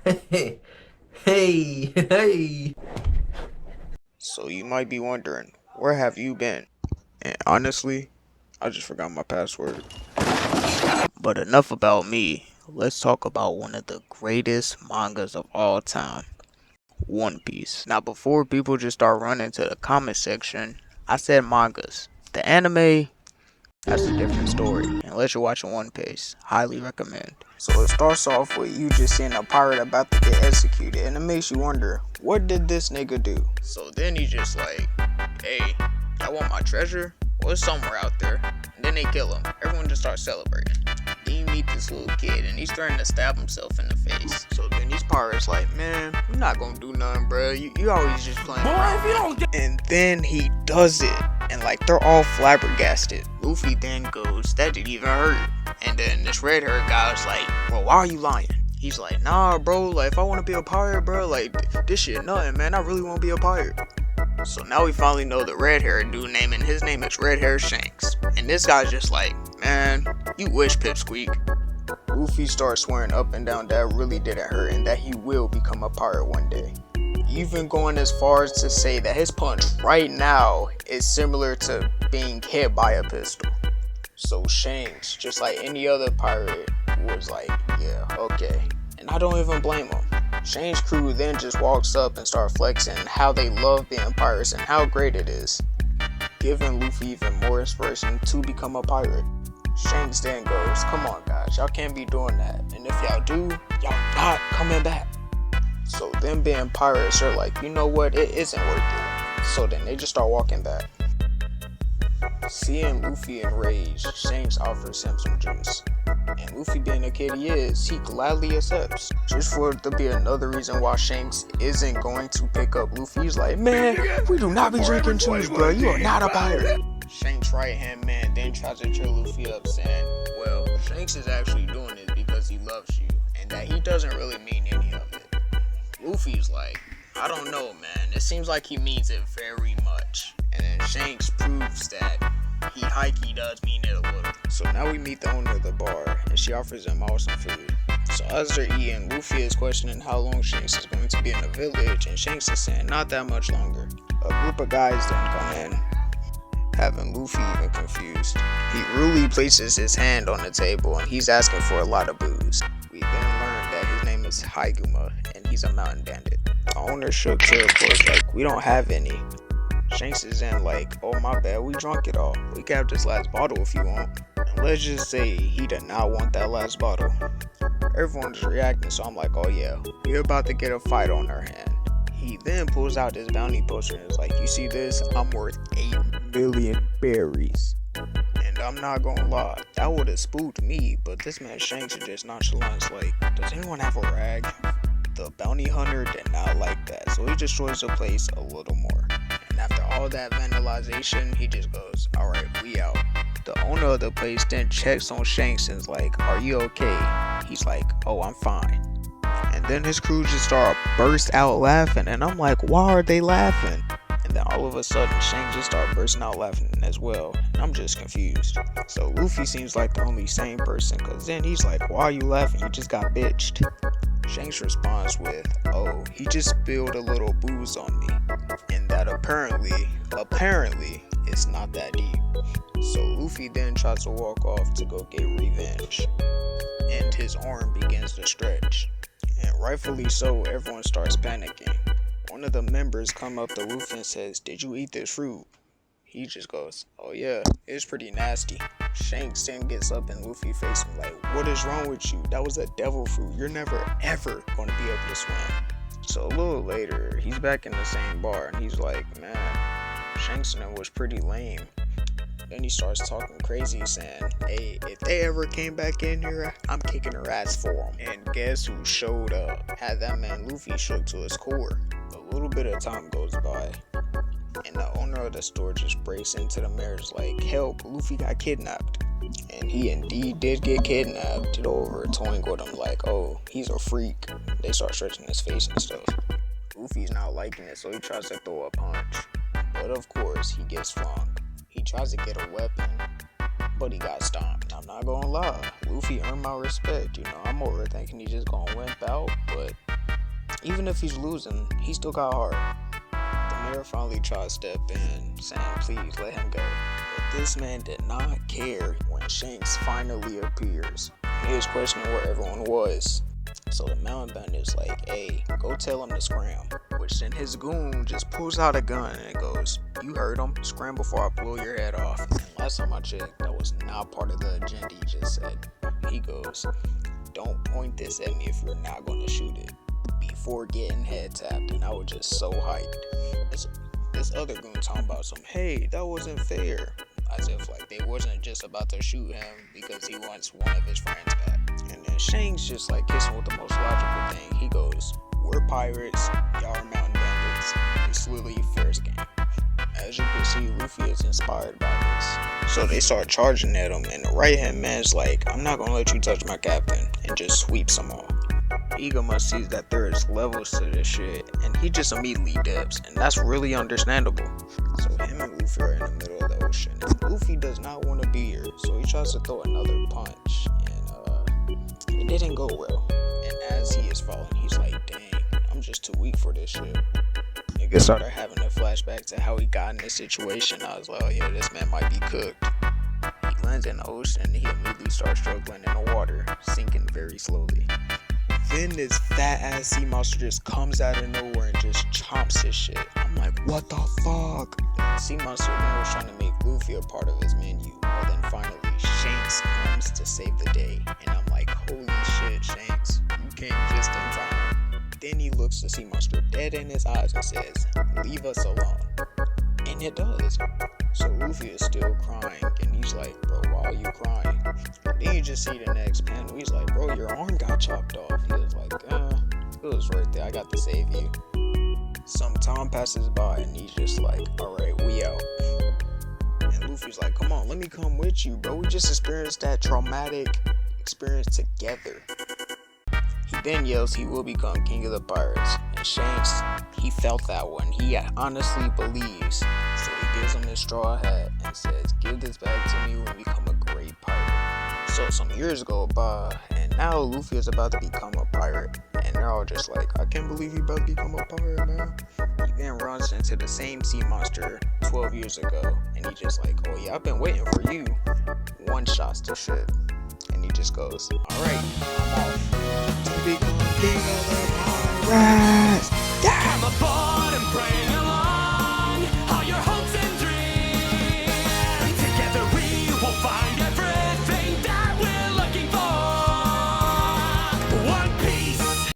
Hey, hey, hey. So you might be wondering, where have you been? And honestly, I just forgot my password. But enough about me. Let's talk about one of the greatest mangas of all time, One Piece. Now before people just start running to the comment section, I said mangas. The anime, that's a different story. Unless you're watching One Piece, highly recommend. So it starts off with you just seeing a pirate about to get executed, and it makes you wonder, what did this nigga do? So then he's just like, hey, I want my treasure? Well, it's somewhere out there. And then they kill him. Everyone just starts celebrating. Then you meet this little kid, and he's threatening to stab himself in the face. So then these pirates like, man, you're not gonna do nothing, bro. You always just playing around. If you don't get. And then he does it. And like they're all flabbergasted. Luffy then goes, that didn't even hurt. And then this red haired guy was like, bro, why are you lying? He's like, nah, bro, like if I want to be a pirate, bro, like this shit nothing, man. I really want to be a pirate. So now we finally know the red haired dude name, and his name is Red Hair Shanks. And this guy's just like, man, you wish, Pipsqueak. Luffy starts swearing up and down that really didn't hurt and that he will become a pirate one day. Even going as far as to say that his punch right now is similar to being hit by a pistol. So Shanks, just like any other pirate, was like, yeah, okay. And I don't even blame him. Shanks' crew then just walks up and start flexing how they love being pirates and how great it is, giving Luffy even more inspiration to become a pirate. Shanks then goes, come on guys, y'all can't be doing that. And if y'all do, y'all not coming back. So them being pirates are like, you know what, it isn't worth it. So then they just start walking back. Seeing Luffy enraged, Shanks offers him some juice. And Luffy being the kid he is, he gladly accepts. Just for it to be another reason why Shanks isn't going to pick up Luffy. He's like, man, we do not be drinking juice, bro. You are not a pirate. Shanks' right hand man then tries to cheer Luffy up, saying, well, Shanks is actually doing it because he loves you, and that he doesn't really mean any of it. Luffy's like, I don't know, man. It seems like he means it very much. And then Shanks proves that he hikey does mean it a little. So now we meet the owner of the bar, and she offers him all some food. So as they're eating, Luffy is questioning how long Shanks is going to be in the village, and Shanks is saying not that much longer. A group of guys then come in, having Luffy even confused. He rudely places his hand on the table, and he's asking for a lot of booze. We then learn that his name is Haiguma, and he's a mountain bandit. The owner shook to of course like, we don't have any. Shanks is in like, oh my bad, we drunk it all. We can have this last bottle if you want. And let's just say he did not want that last bottle. Everyone's reacting, so I'm like, oh yeah, we're about to get a fight on our hand. He then pulls out his bounty poster and is like, you see this? I'm worth 8 million berries. And I'm not gonna lie, that would have spooked me, but this man Shanks is just nonchalant. It's like, does anyone have a rag? The bounty hunter did not like that, so he destroys the place a little more. And after all that vandalization, he just goes, alright, we out. The owner of the place then checks on Shanks and is like, are you okay? He's like, oh, I'm fine. And then his crew just burst out laughing, and I'm like, why are they laughing? And then all of a sudden, Shanks just started bursting out laughing as well, and I'm just confused. So Luffy seems like the only sane person, cause then he's like, why are you laughing? You just got bitched. Shanks responds with, oh, he just spilled a little booze on me, and that apparently, it's not that deep. So Luffy then tries to walk off to go get revenge, and his arm begins to stretch, and rightfully so, everyone starts panicking. One of the members come up to Luffy and says, did you eat this fruit? He just goes, oh yeah, it's pretty nasty. Shanks then gets up in Luffy's face and like, what is wrong with you? That was a devil fruit. You're never ever going to be able to swim. So a little later, he's back in the same bar and he's like, man, Shanks and him was pretty lame. Then he starts talking crazy saying, hey, if they ever came back in here, I'm kicking her ass for them. And guess who showed up? Had that man Luffy shook to his core. A little bit of time goes by, and the owner of the store just breaks into the marriage like, help, Luffy got kidnapped. And he indeed did get kidnapped. Over toying with him like, oh, he's a freak. They start stretching his face and stuff. Luffy's not liking it, so he tries to throw a punch. But of course, he gets flunked. He tries to get a weapon, but he got stomped. I'm not gonna lie, Luffy earned my respect. You know, I'm over thinking he's just gonna wimp out, but Even if he's losing, he still got heart. The mayor finally tried to step in, saying please let him go. But this man did not care when Shanks finally appears. He was questioning where everyone was. So the mountain bandit's like, hey, go tell him to scram. Which then his goon just pulls out a gun and goes, you heard him, scram before I blow your head off. And last time I checked, that was not part of the agenda he just said. He goes, don't point this at me if you're not going to shoot it. Before getting head tapped, and I was just so hyped. This other goon talking about some, hey, that wasn't fair. As if like they wasn't just about to shoot him because he wants one of his friends back. And then Shanks just like kissing with the most logical thing. He goes, we're pirates, y'all are mountain bandits. It's literally fair game. As you can see, Luffy is inspired by this. So they start charging at him, and the right hand man's like, I'm not gonna let you touch my captain, and just sweeps them all. Igama sees that there is levels to this shit, and he just immediately dips, and that's really understandable. So him and Luffy are in the middle of the ocean. Luffy does not want to be here, so he tries to throw another punch, and it didn't go well. And as he is falling, he's like, dang, I'm just too weak for this shit. Nigga started having a flashback to how he got in this situation. I was like, oh yeah, this man might be cooked. He lands in the ocean, and he immediately starts struggling in the water, sinking very slowly. Then this fat ass sea monster just comes out of nowhere and just chomps his shit. I'm like, what the fuck? The sea monster then was trying to make Luffy a part of his menu, but then finally Shanks comes to save the day, and I'm like, holy shit, Shanks, you came just in time. Then he looks the sea monster dead in his eyes and says, leave us alone. And it does. So Luffy is still crying, and he's like, bro, why are you crying? And then you just see the next panel, he's like, bro, your arm got chopped off. He was like, it was right there, I got to save you. Some time passes by, and he's just like, alright, we out. And Luffy's like, come on, let me come with you, bro. We just experienced that traumatic experience together. He then yells he will become king of the pirates, and Shanks, he felt that one. He honestly believes. So he gives him his straw hat and says, give this back to me when we become a great pirate. So some years go by, and now Luffy is about to become a pirate, and they're all just like, I can't believe he about to become a pirate, man. He then runs into the same sea monster 12 years ago, and he just like, oh yeah, I've been waiting for you. One shots to shit. And he just goes, alright, I'm off to become king of the pirates.